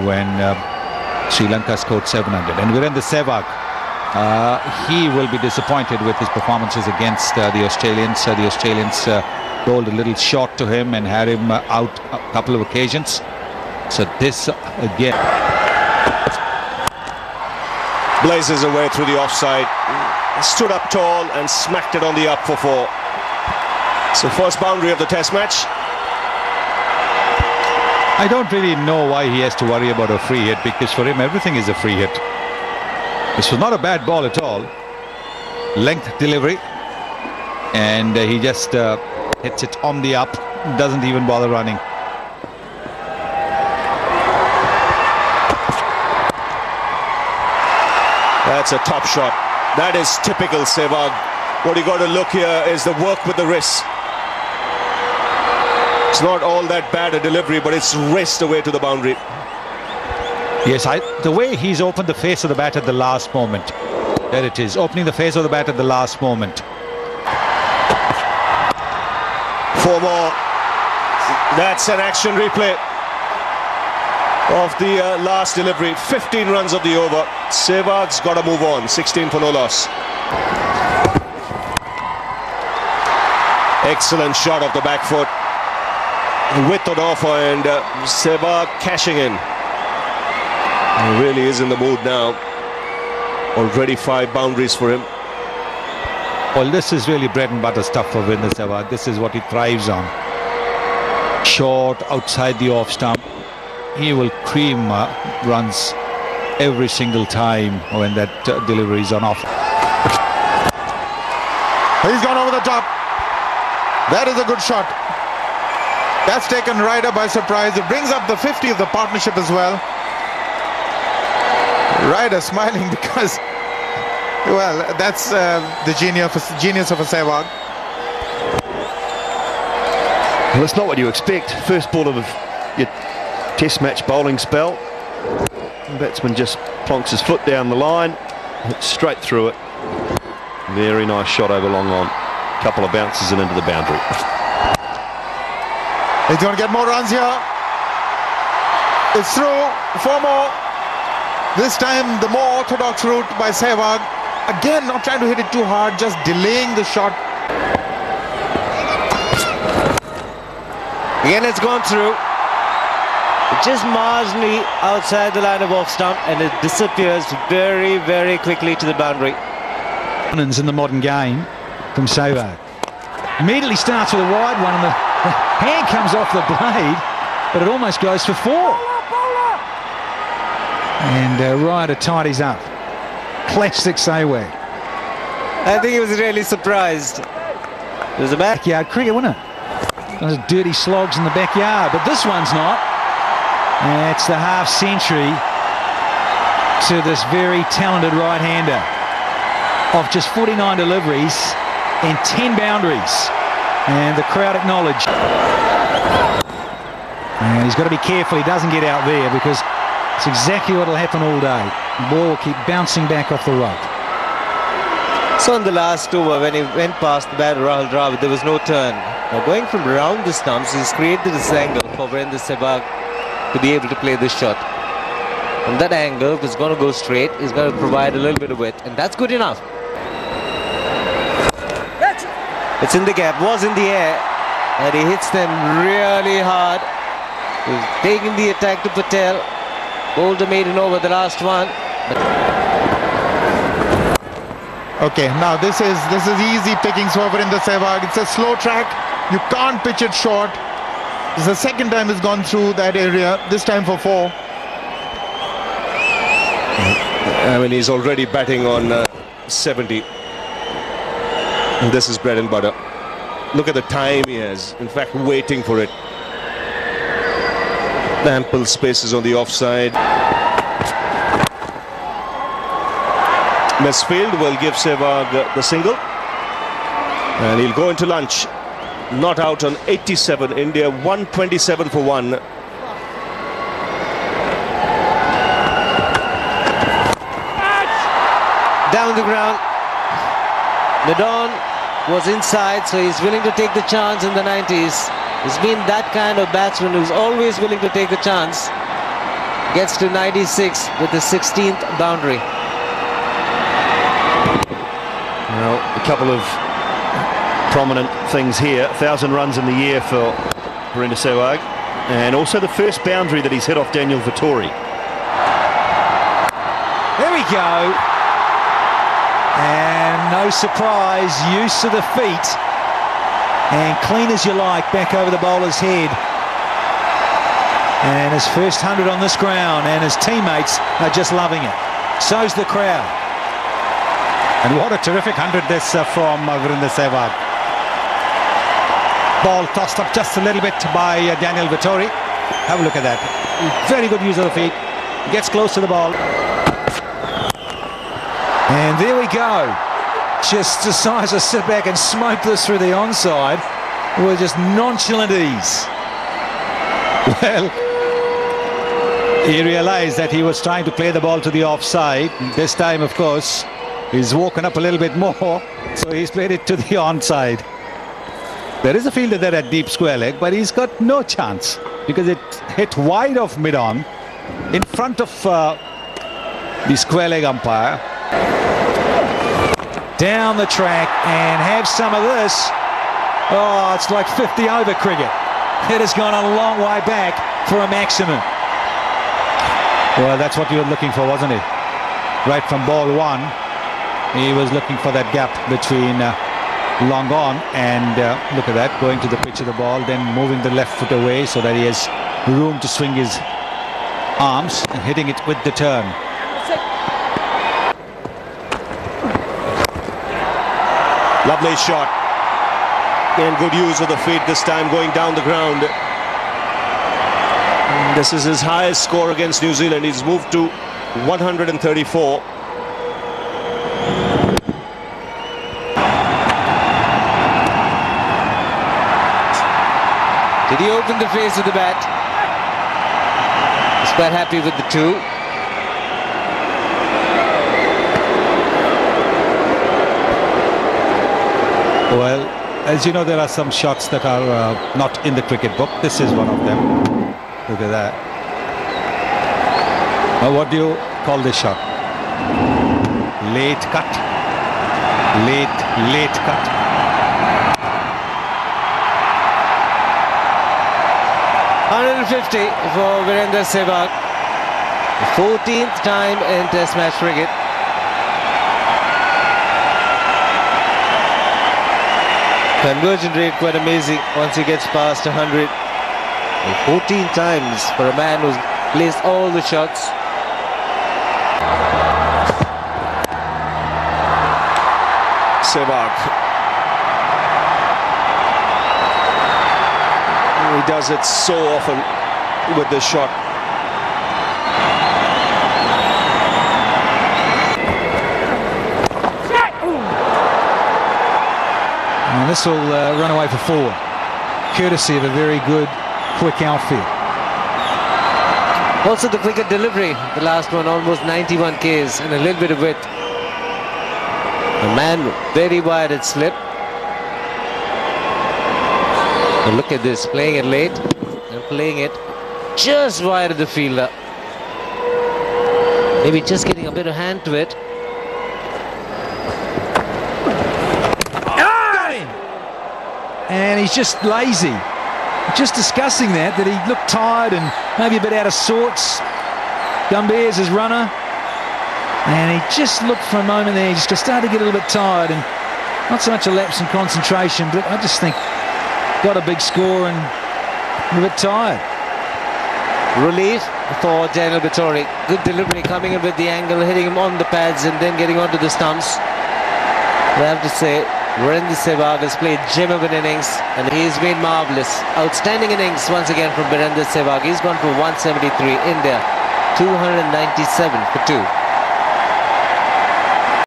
when Sri Lanka scored 700. And Virendra Sehwag, he will be disappointed with his performances against the Australians. The Australians bowled a little short to him and had him out a couple of occasions. So this again blazes away through the offside, stood up tall and smacked it on the up for 4. So first boundary of the test match. I don't really know why he has to worry about a free hit, because for him everything is a free hit. This was not a bad ball at all. Length delivery, and he just hits it on the up, doesn't even bother running. That's a top shot. That is typical Sehwag. What you got to look here is the work with the wrist. It's not all that bad a delivery, but it's raced away to the boundary. Yes, the way he's opened the face of the bat at the last moment. There it is, opening the face of the bat at the last moment. 4 more. That's an action replay of the last delivery. 15 runs of the over. Sehwag's got to move on. 16 for no loss. Excellent shot of the back foot. With an offer, and Sehwag cashing in. He really is in the mood now. Already 5 boundaries for him. Well, this is really bread and butter stuff for Virendra Sehwag. This is what he thrives on. Short, outside the off stump. He will cream runs every single time when that delivery is on off. He's gone over the top. That is a good shot. That's taken Ryder by surprise. It brings up the 50 of the partnership as well. Ryder smiling because, well, that's the genius of a Sehwag. Well, it's not what you expect. First ball of your test match bowling spell. The batsman just plonks his foot down the line, hits straight through it. Very nice shot over long on. Couple of bounces and into the boundary. He's going to get more runs here. It's through. 4 more. This time the more orthodox route by Sehwag. Again, not trying to hit it too hard, just delaying the shot. Again, it's gone through. Just marginally outside the line of off stump, and it disappears very, very quickly to the boundary. In the modern game from Sehwag. Immediately starts with a wide one, and the hand comes off the blade, but it almost goes for 4. And Ryder tidies up. Classic Sehwag. I think he was really surprised. It was a backyard cricket, wasn't it? Those dirty slogs in the backyard, but this one's not. And it's the half century to this very talented right-hander of just 49 deliveries and 10 boundaries. And the crowd acknowledge. And he's got to be careful he doesn't get out there, because it's exactly what will happen all day. The ball will keep bouncing back off the rope. So in the last over, when he went past the batter Rahul Dravid, there was no turn. Now going from around the stumps, he's created this angle for Virendra Sehwag to be able to play this shot. From that angle, if it's going to go straight, he's going to provide a little bit of width, and that's good enough. It's in the gap, was in the air, and he hits them really hard. He's taking the attack to Patel. Boulder made an over the last one. Okay, now this is easy pickings for Virendra Sehwag. It's a slow track. You can't pitch it short. This is the second time he's gone through that area, this time for 4. I mean, he's already batting on 70. And this is bread and butter. Look at the time he has. In fact, waiting for it. Ample spaces on the offside. Mesfield will give Sehwag the single. And he'll go into lunch. Not out on 87. India 127 for 1. Down the ground. Nadon was inside, so he's willing to take the chance in the 90s. He's been that kind of batsman who's always willing to take the chance. gets to 96 with the 16th boundary. Well, a couple of prominent things here. 1,000 runs in the year for Virender Sehwag, and also the first boundary that he's hit off Daniel Vettori. There we go. And no surprise, use of the feet. And clean as you like, back over the bowler's head. And his first 100 on this ground, and his teammates are just loving it. So's the crowd. And what a terrific 100 this from Virender Sehwag. Ball tossed up just a little bit by Daniel Vettori. Have a look at that. Very good use of the feet. Gets close to the ball. And there we go. Just decides to sit back and smoke this through the onside with just nonchalant ease. Well, he realized that he was trying to play the ball to the offside. This time, of course, he's woken up a little bit more, so he's played it to the onside. There is a fielder there at deep square leg, but he's got no chance because it hit wide of mid-on in front of the square leg umpire. Down the track and have some of this. Oh, it's like 50 over cricket. It has gone a long way back for a maximum. Well, that's what you were looking for, wasn't it? Right from ball one, he was looking for that gap between long on and look at that, going to the pitch of the ball, then moving the left foot away so that he has room to swing his arms and hitting it with the turn. Lovely shot. And good use of the feet this time, going down the ground. This is his highest score against New Zealand. He's moved to 134. Did he open the face with the bat? He's quite happy with the two. Well, as you know, there are some shots that are not in the cricket book. This is one of them. Look at that. Now, what do you call this shot? Late cut. Late cut. .150 for Virender Sehwag. The 14th time in Test match cricket. Conversion rate quite amazing once he gets past 100. 14 times for a man who's placed all the shots. Sehwag. He does it so often with this shot. And this will run away for 4, courtesy of a very good quick outfield. Also the cricket delivery, the last one almost 91 Ks and a little bit of width. The man very wide at slip. And look at this, playing it late and playing it just wide of the fielder. Maybe just getting a bit of hand to it. And he's just lazy. Just discussing that he looked tired and maybe a bit out of sorts. Gumbears his runner. And he just looked for a moment there. He just started to get a little bit tired, and not so much a lapse in concentration, but I just think got a big score and a bit tired. Relief for Daniel Vettori. Good delivery, coming in with the angle, hitting him on the pads and then getting onto the stumps. I have to say, Virender Sehwag has played gem of an innings and he's been marvellous. Outstanding innings once again from Virender Sehwag. He's gone for 173, India 297 for 2.